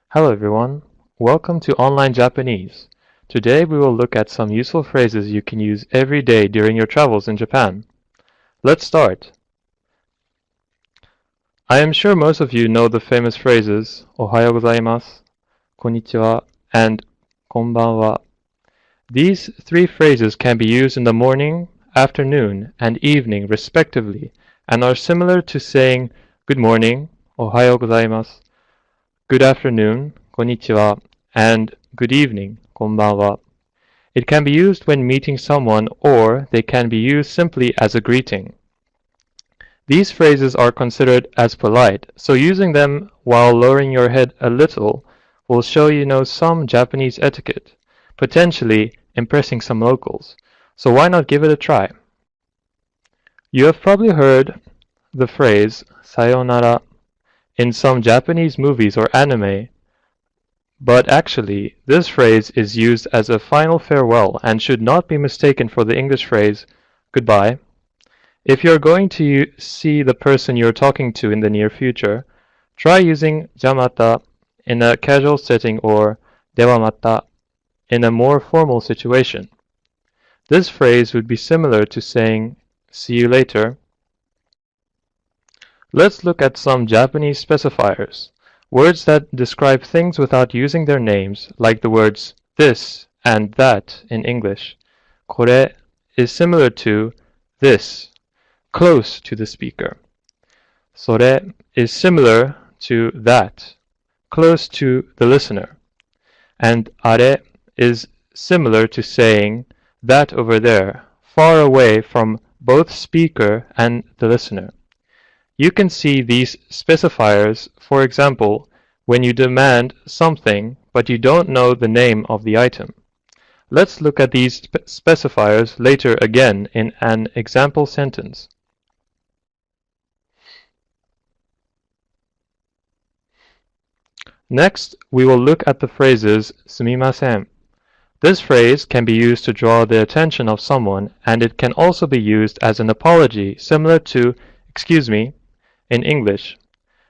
Hello everyone, welcome to Online Japanese. Today we will look at some useful phrases you can use every day during your travels in Japan. Let's start. I am sure most of you know the famous phrases おはようございます, こんにちは, and こんばんは. These three phrases can be used in the morning, afternoon, and evening respectively and are similar to saying good morning, おはようございます, good afternoon, こんにちは, and good evening, こんばんは. It can be used when meeting someone or they can be used simply as a greeting. These phrases are considered as polite, so using them while lowering your head a little will show you know some Japanese etiquette, potentially impressing some locals. So why not give it a try? You have probably heard the phrase sayonara in some Japanese movies or anime, but actually, this phrase is used as a final farewell and should not be mistaken for the English phrase goodbye. If you're going to see the person you're talking to in the near future, try using jamata in a casual setting or dewamata in a more formal situation. This phrase would be similar to saying see you later. Let's look at some Japanese specifiers, words that describe things without using their names, like the words this and that in English. これ is similar to this, close to the speaker. それ is similar to that, close to the listener. And あれ is similar to saying that over there, far away from both speaker and the listener. You can see these specifiers, for example, when you demand something but you don't know the name of the item. Let's look at these specifiers later again in an example sentence. Next, we will look at the phrases すみません. This phrase can be used to draw the attention of someone, and it can also be used as an apology, similar to excuse me in English.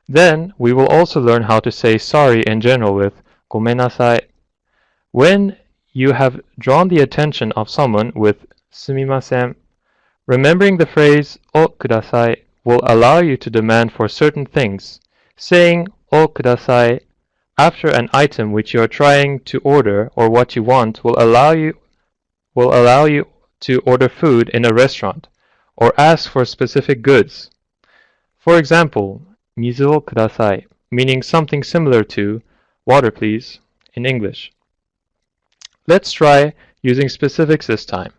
Then, we will also learn how to say sorry in general with ごめんなさい. When you have drawn the attention of someone with すみません, remembering the phrase おください will allow you to demand for certain things. Saying おください after an item which you are trying to order or what you want will allow you to order food in a restaurant or ask for specific goods. For example, 水をください, meaning something similar to water please in English. Let's try using specifics this time.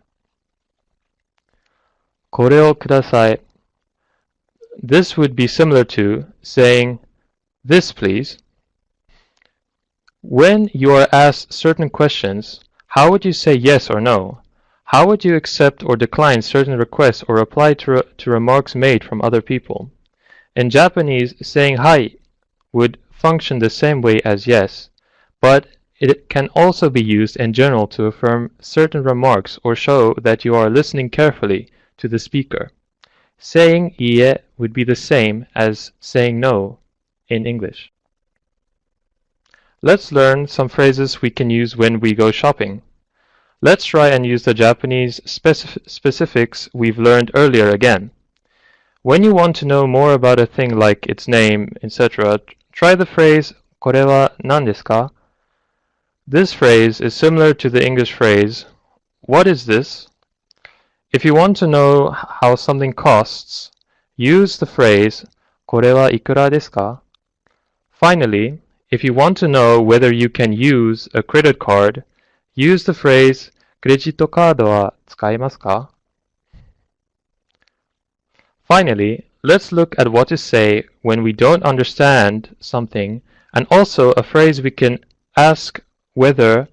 これをください. This would be similar to saying this please. When you are asked certain questions, how would you say yes or no? How would you accept or decline certain requests or reply to remarks made from other people? In Japanese, saying hi would function the same way as yes, but it can also be used in general to affirm certain remarks or show that you are listening carefully to the speaker. Saying いいえ would be the same as saying no in English. Let's learn some phrases we can use when we go shopping. Let's try and use the Japanese specifics we've learned earlier again. When you want to know more about a thing like its name, etc., try the phrase これは何ですか? This phrase is similar to the English phrase what is this? If you want to know how something costs, use the phrase これはいくらですか? Finally, if you want to know whether you can use a credit card, use the phrase クレジットカードは使いますか? Finally, let's look at what to say when we don't understand something, and also a phrase we can ask whether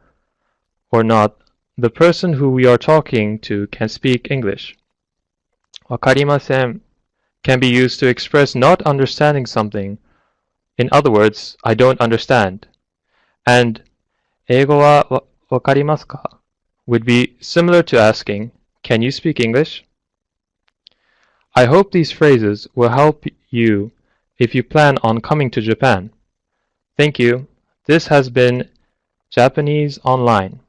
or not the person who we are talking to can speak English. わかりません can be used to express not understanding something. In other words, I don't understand. And 英語はわかりますか would be similar to asking, can you speak English? I hope these phrases will help you if you plan on coming to Japan. Thank you. This has been Japanese Online.